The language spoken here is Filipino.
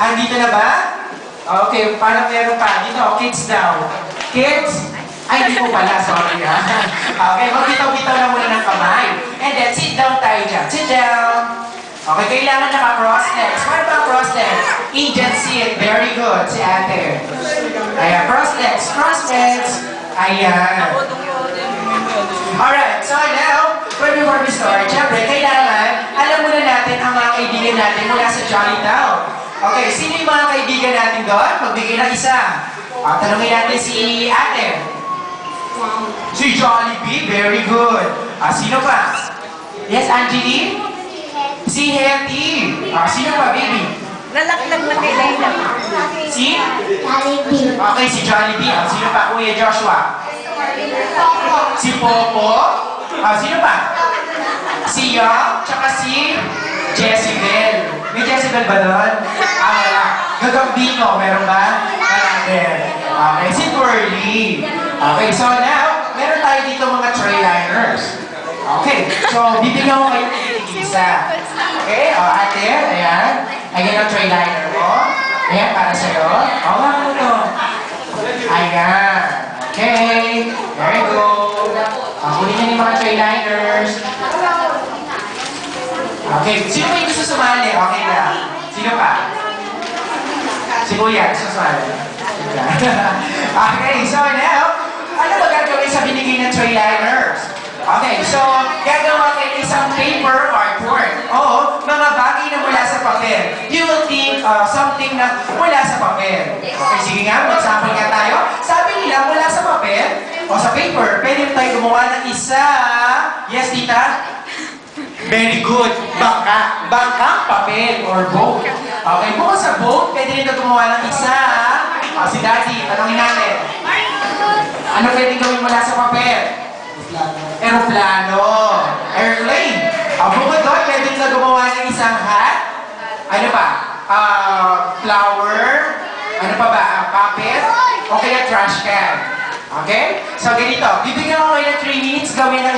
Andito na ba? Okay, parang meron pa. Dito, kids daw. Kids? Ay, hindi ko pala. Sorry ha. Okay, magbitaw-bitaw na muna ng kamay. And then, sit down tayo dyan. Sit down. Okay, kailangan naka-cross legs. Paano ba cross legs? Indian sit. Very good. Si ate. Ayan, cross legs. Cross legs. Ayan. Alright, so now, before we start, syempre, kailangan, alam muna natin ang mga kaibigan natin mula sa Jolly Town. Okay, sino yung mga kaibigan natin doon? Magbigay ng isa. Tanungin natin si ate. Si Jollibee, very good. Sino pa? Yes, Angeline? Si Hetty. Sino pa, baby? Lalaklag na kay Layla. Si? Jollibee. Okay, si Jollibee. Sino pa, Kuya Joshua? Si Popo. Sino pa? Si Young, tsaka si Jezebel. May Jezebel ba doon? Wala. Gagambino, meron ba? Meron. Okay, si Pearly. Okay, so now, meron tayo dito mga tray-liners. Okay, so bibigyan ko kayo ng isa. Okay, ate, ayan. Ayan ang tray-liner mo. Ayan, para sa'yo. Ano to? Ayan. Okay, very good. Kunin niyo yung mga tray-liners. Okay, sino may gusto sumali? Okay na. Sino pa? Si Kuya, gusto sumali. Okay, so now, ano ba gagawin sa binigay ng tray-liners? Okay, so, gagawa kayo isang paper artwork. O, mga bagay na mula sa papel. You will think something na mula sa papel. Okay, sige nga, mag-sample nga tayo. Sabi nila, mula sa papel, o sa paper, pwede tayo gumawa ng isa. Yes, tita? Very good. Bangka. Bangkang papel or boat. Okay, bukod sa boat, pwede rin tayo gumawa ng isa. Si Daddy, tanongin natin. Ano pwede gawin mula sa papel? Aeroplano. Airplane. Bukod doon, pwede na gumawa ng isang hat. Ano pa? Flower. Ano pa ba? Puppet. O kaya trash can. Okay? So, ganito. Bibigyan ko kayo ng 3 minutes gawin ng